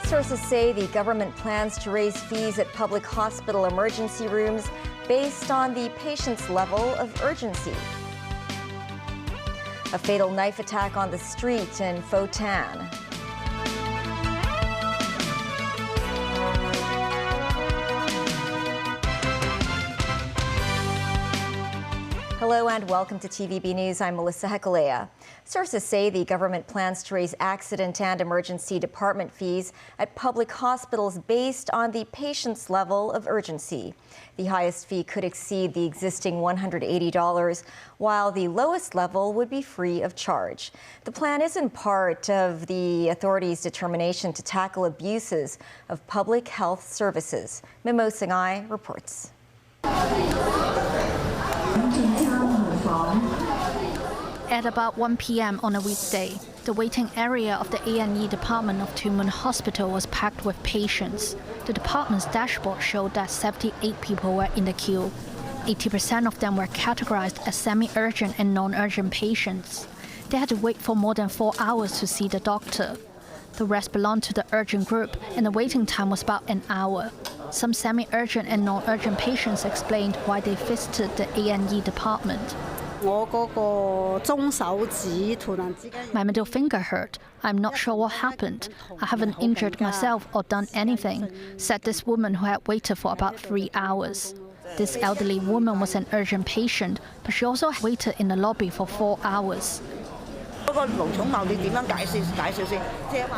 Sources say the government plans to raise fees at public hospital emergency rooms based on the patient's level of urgency. A fatal knife attack on the street in Fotan. Hello and welcome to TVB News. I'm Melissa Hekalea. Sources say the government plans to raise accident and emergency department fees at public hospitals based on the patient's level of urgency. The highest fee could exceed the existing $180, while the lowest level would be free of charge. The plan isn't part of the authorities' determination to tackle abuses of public health services. Mimo Singhai reports. At about 1 p.m. on a weekday, the waiting area of the A&E department of Tuen Mun Hospital was packed with patients. The department's dashboard showed that 78 people were in the queue. 80% of them were categorized as semi-urgent and non-urgent patients. They had to wait for more than 4 hours to see the doctor. The rest belonged to the urgent group, and the waiting time was about an hour. Some semi-urgent and non-urgent patients explained why they visited the A&E department. My middle finger hurt. I'm not sure what happened. I haven't injured myself or done anything, said this woman who had waited for about 3 hours. This elderly woman was an urgent patient, but she also waited in the lobby for 4 hours. I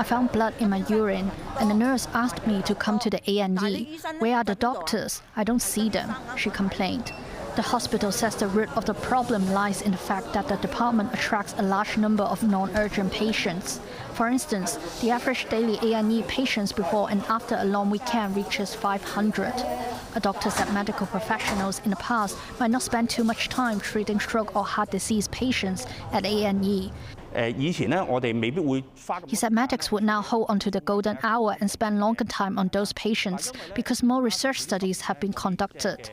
found blood in my urine, and the nurse asked me to come to the A&E. Where are the doctors? I don't see them, she complained. The hospital says the root of the problem lies in the fact that the department attracts a large number of non-urgent patients. For instance, the average daily A&E patients before and after a long weekend reaches 500. A doctor said medical professionals in the past might not spend too much time treating stroke or heart disease patients at A&E. He said medics would now hold onto the golden hour and spend longer time on those patients because more research studies have been conducted.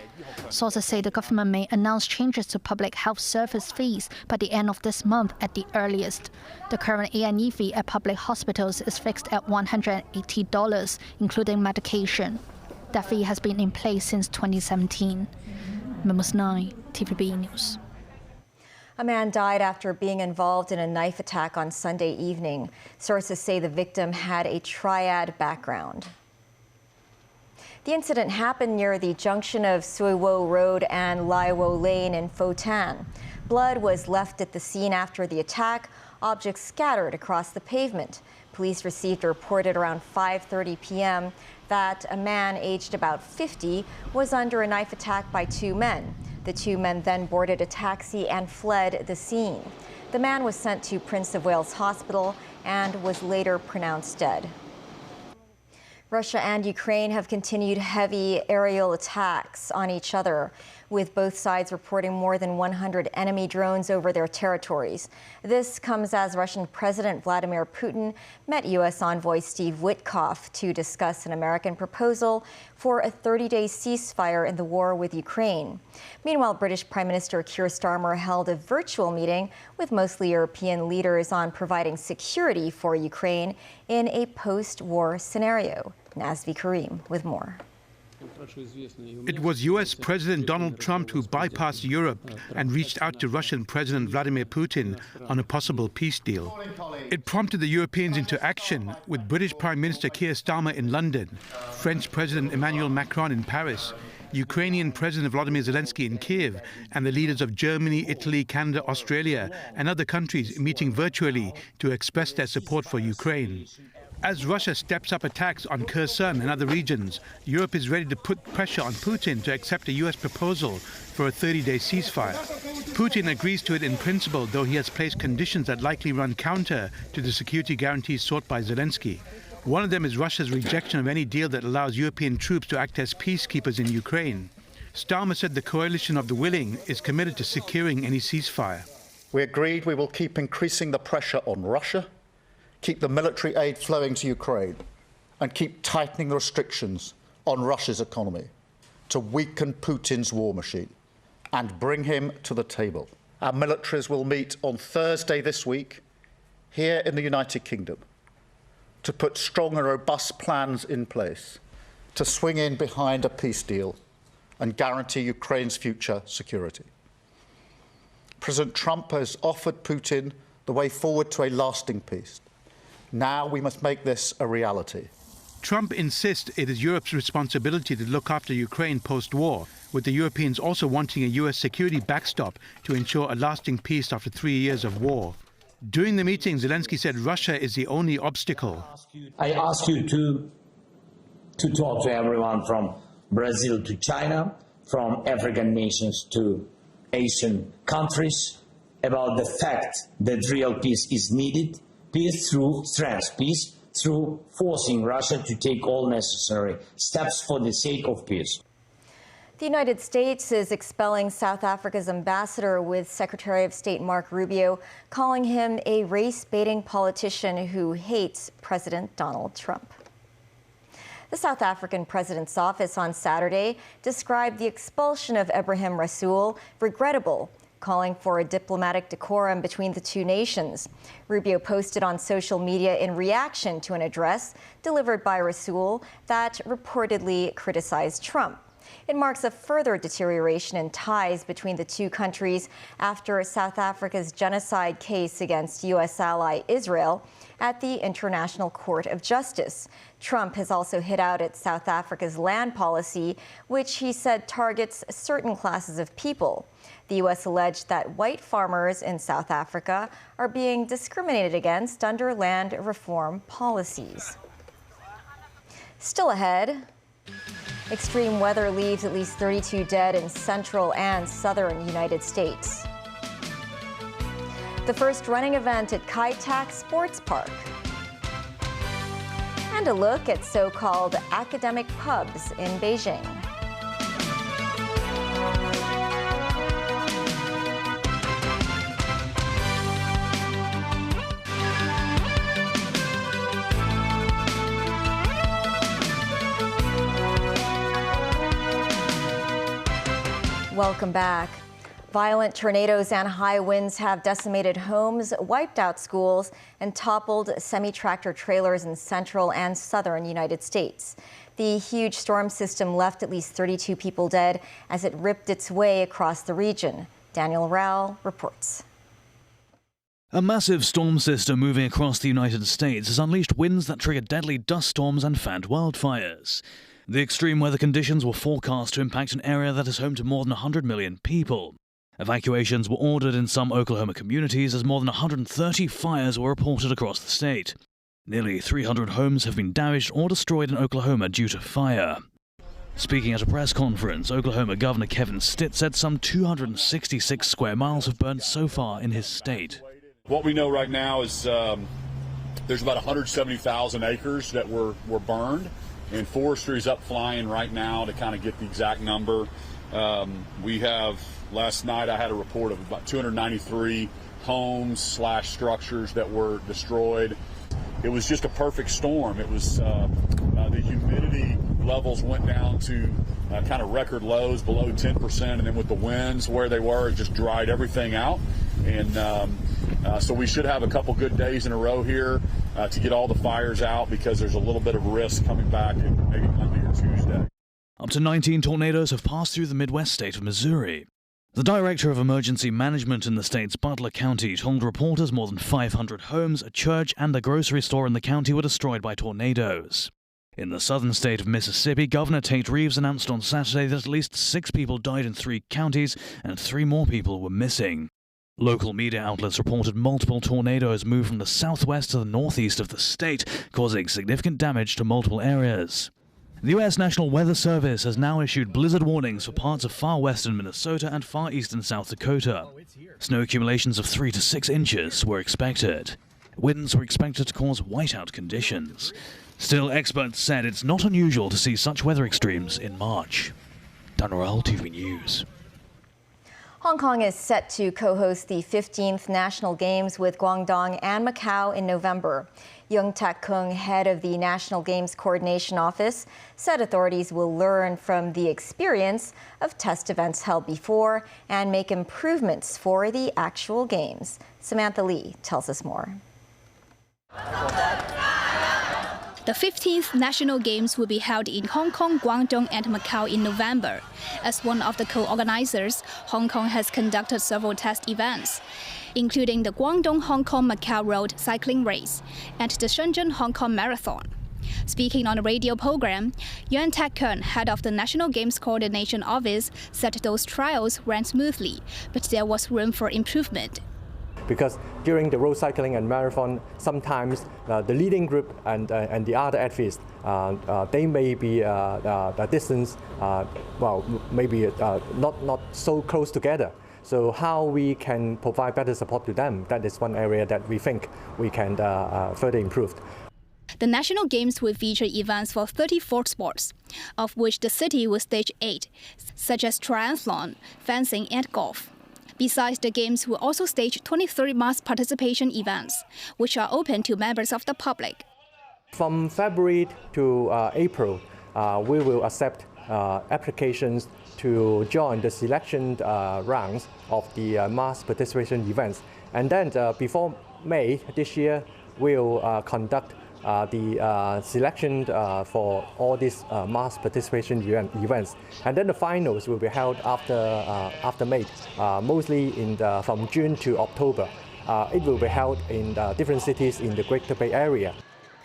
Sources say the government may announce changes to public health service fees by the end of this month at the earliest. The current A&E fee at public hospitals is fixed at $180, including medication. That fee has been in place since 2017. Mimo Singhai, TVB News. A man died after being involved in a knife attack on Sunday evening. Sources say the victim had a triad background. The incident happened near the junction of Sui Wo Road and Lai Wo Lane in Fotan. Blood was left at the scene after the attack. Objects scattered across the pavement. Police received a report at around 5:30 p.m. that a man aged about 50 was under a knife attack by 2 men. The 2 men then boarded a taxi and fled the scene. The man was sent to Prince of Wales Hospital and was later pronounced dead. Russia and Ukraine have continued heavy aerial attacks on each other, with both sides reporting more than 100 enemy drones over their territories. This comes as Russian President Vladimir Putin met U.S. envoy Steve Witkoff to discuss an American proposal for a 30-day ceasefire in the war with Ukraine. Meanwhile, British Prime Minister Keir Starmer held a virtual meeting with mostly European leaders on providing security for Ukraine in a post-war scenario. Nazvi Karim with more. It was U.S. President Donald Trump who bypassed Europe and reached out to Russian President Vladimir Putin on a possible peace deal. It prompted the Europeans into action, with British Prime Minister Keir Starmer in London, French President Emmanuel Macron in Paris, Ukrainian President Volodymyr Zelensky in Kiev, and the leaders of Germany, Italy, Canada, Australia, and other countries meeting virtually to express their support for Ukraine. As Russia steps up attacks on Kherson and other regions, Europe is ready to put pressure on Putin to accept a U.S. proposal for a 30-day ceasefire. Putin agrees to it in principle, though he has placed conditions that likely run counter to the security guarantees sought by Zelensky. One of them is Russia's rejection of any deal that allows European troops to act as peacekeepers in Ukraine. Starmer said the coalition of the willing is committed to securing any ceasefire. We agreed we will keep increasing the pressure on Russia, keep the military aid flowing to Ukraine, and keep tightening the restrictions on Russia's economy to weaken Putin's war machine and bring him to the table Our militaries will meet on Thursday this week here in the United Kingdom to put strong and robust plans in place to swing in behind a peace deal and guarantee Ukraine's future security. President Trump has offered Putin the way forward to a lasting peace. Now we must make this a reality. Trump insists it is Europe's responsibility to look after Ukraine post-war, with the Europeans also wanting a US security backstop to ensure a lasting peace after 3 years of war. During the meeting, Zelensky said Russia is the only obstacle. I ask you to talk to everyone from Brazil to China, from African nations to Asian countries, about the fact that real peace is needed, peace through strength, peace through forcing Russia to take all necessary steps for the sake of peace. The United States is expelling South Africa's ambassador, with Secretary of State Mark Rubio calling him a race-baiting politician who hates President Donald Trump. The South African president's office on Saturday described the expulsion of Ebrahim Rasool regrettable, calling for a diplomatic decorum between the two nations. Rubio posted on social media in reaction to an address delivered by Rasool that reportedly criticized Trump. It marks a further deterioration in ties between the two countries after South Africa's genocide case against U.S. ally Israel at the International Court of Justice. Trump has also hit out at South Africa's land policy, which he said targets certain classes of people. The U.S. alleged that white farmers in South Africa are being discriminated against under land reform policies. Still ahead, extreme weather leaves at least 32 dead in central and southern United States. The first running event at Kai Tak Sports Park. And a look at so-called academic pubs in Beijing. Welcome back. Violent tornadoes and high winds have decimated homes, wiped out schools, and toppled semi-tractor trailers in central and southern United States. The huge storm system left at least 32 people dead as it ripped its way across the region. Daniel Rao reports. A massive storm system moving across the United States has unleashed winds that triggered deadly dust storms and fanned wildfires. The extreme weather conditions were forecast to impact an area that is home to more than 100 million people. Evacuations were ordered in some Oklahoma communities as more than 130 fires were reported across the state. Nearly 300 homes have been damaged or destroyed in Oklahoma due to fire. Speaking at a press conference, Oklahoma Governor Kevin Stitt said some 266 square miles have burned so far in his state. What we know right now is there's about 170,000 acres that were burned, and forestry is up flying right now to kind of get the exact number. We have, last night I had a report of about 293 homes / structures that were destroyed. It was just a perfect storm. It was the humidity levels went down to kind of record lows, below 10%, and then with the winds where they were, it just dried everything out. And so we should have a couple good days in a row here to get all the fires out, because there's a little bit of risk coming back in maybe Monday or Tuesday. Up to 19 tornadoes have passed through the Midwest state of Missouri. The director of emergency management in the state's Butler County told reporters more than 500 homes, a church, and a grocery store in the county were destroyed by tornadoes. In the southern state of Mississippi, Governor Tate Reeves announced on Saturday that at least 6 people died in 3 counties and 3 more people were missing. Local media outlets reported multiple tornadoes moved from the southwest to the northeast of the state, causing significant damage to multiple areas. The U.S. National Weather Service has now issued blizzard warnings for parts of far western Minnesota and far eastern South Dakota. Snow accumulations of 3 to 6 inches were expected. Winds were expected to cause whiteout conditions. Still, experts said it's not unusual to see such weather extremes in March. Daniel, TV News. Hong Kong is set to co-host the 15th National Games with Guangdong and Macau in November. Yung Tak Kung, head of the National Games Coordination Office, said authorities will learn from the experience of test events held before and make improvements for the actual games. Samantha Lee tells us more. The 15th National Games will be held in Hong Kong, Guangdong and Macau in November. As one of the co-organizers, Hong Kong has conducted several test events, including the Guangdong-Hong Kong-Macau Road cycling race and the Shenzhen-Hong Kong Marathon. Speaking on a radio program, Yung Tak Kung, head of the National Games Coordination Office, said those trials ran smoothly, but there was room for improvement. Because during the road cycling and marathon, sometimes the leading group and the other athletes, they may be the distance, maybe not so close together. So how we can provide better support to them, that is one area that we think we can further improve. The National Games will feature events for 34 sports, of which the city will stage 8, such as triathlon, fencing and golf. Besides, the Games will also stage 23 mass participation events, which are open to members of the public. From February to April, we will accept applications to join the selection rounds of the mass participation events. And then before May this year, we'll conduct the selection for all these mass participation events, and then the finals will be held after May, mostly from June to October. It will be held in different cities in the Greater Bay Area.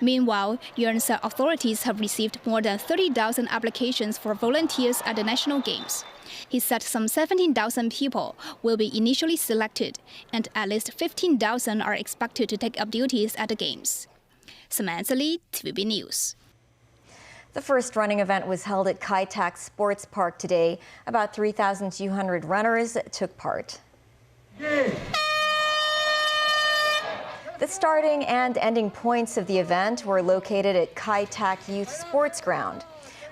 Meanwhile, Yuan said authorities have received more than 30,000 applications for volunteers at the National Games. He said some 17,000 people will be initially selected, and at least 15,000 are expected to take up duties at the Games. Samantha Lee, TVB News. The first running event was held at Kai Tak Sports Park today. About 3,200 runners took part. The starting and ending points of the event were located at Kai Tak Youth Sports Ground.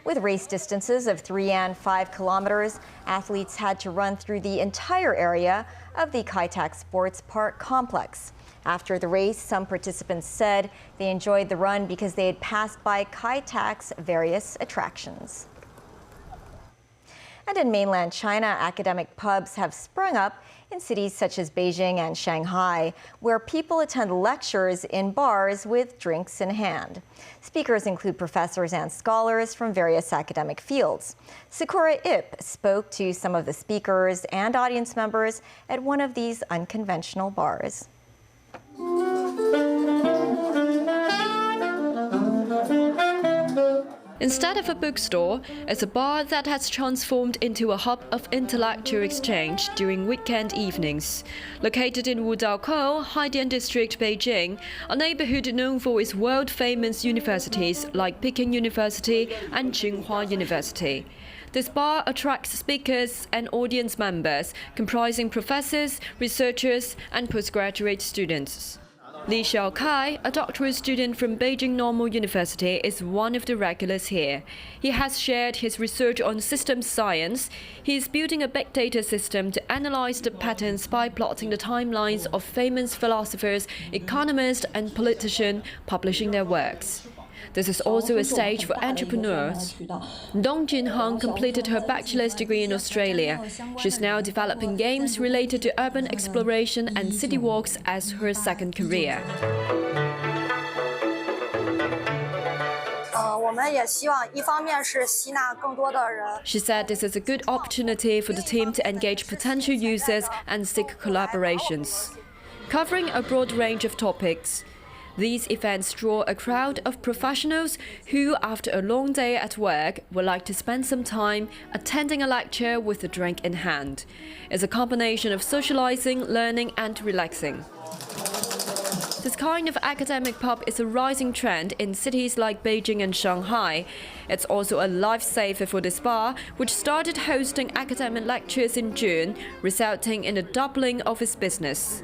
With race distances of 3 and 5 kilometers, athletes had to run through the entire area of the Kai Tak Sports Park complex. After the race, some participants said they enjoyed the run because they had passed by Kai Tak's various attractions. And in mainland China, academic pubs have sprung up in cities such as Beijing and Shanghai, where people attend lectures in bars with drinks in hand. Speakers include professors and scholars from various academic fields. Sakura Ip spoke to some of the speakers and audience members at one of these unconventional bars. Instead of a bookstore, it's a bar that has transformed into a hub of intellectual exchange during weekend evenings. Located in Wudaokou, Haidian District, Beijing, a neighborhood known for its world-famous universities like Peking University and Tsinghua University. This bar attracts speakers and audience members comprising professors, researchers, and postgraduate students. Li Xiaokai, a doctoral student from Beijing Normal University, is one of the regulars here. He has shared his research on systems science. He is building a big data system to analyze the patterns by plotting the timelines of famous philosophers, economists, and politicians publishing their works. This is also a stage for entrepreneurs. Dong Junhong completed her bachelor's degree in Australia. She's now developing games related to urban exploration and city walks as her second career. She said this is a good opportunity for the team to engage potential users and seek collaborations, covering a broad range of topics. These events draw a crowd of professionals who, after a long day at work, would like to spend some time attending a lecture with a drink in hand. It's a combination of socializing, learning, and relaxing. This kind of academic pub is a rising trend in cities like Beijing and Shanghai. It's also a lifesaver for this bar, which started hosting academic lectures in June, resulting in a doubling of its business.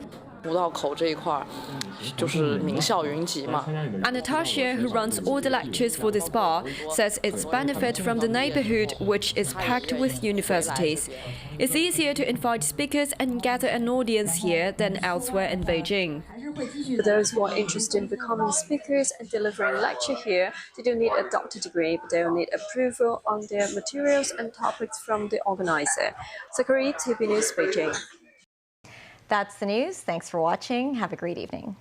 And Natasha, who runs all the lectures for this bar, says it's benefit from the neighborhood, which is packed with universities. It's easier to invite speakers and gather an audience here than elsewhere in Beijing. For those who are interested in becoming speakers and delivering lecture here, they don't need a doctor degree, but they'll need approval on their materials and topics from the organizer. Zachary, TV News, Beijing. That's the news. Thanks for watching. Have a great evening.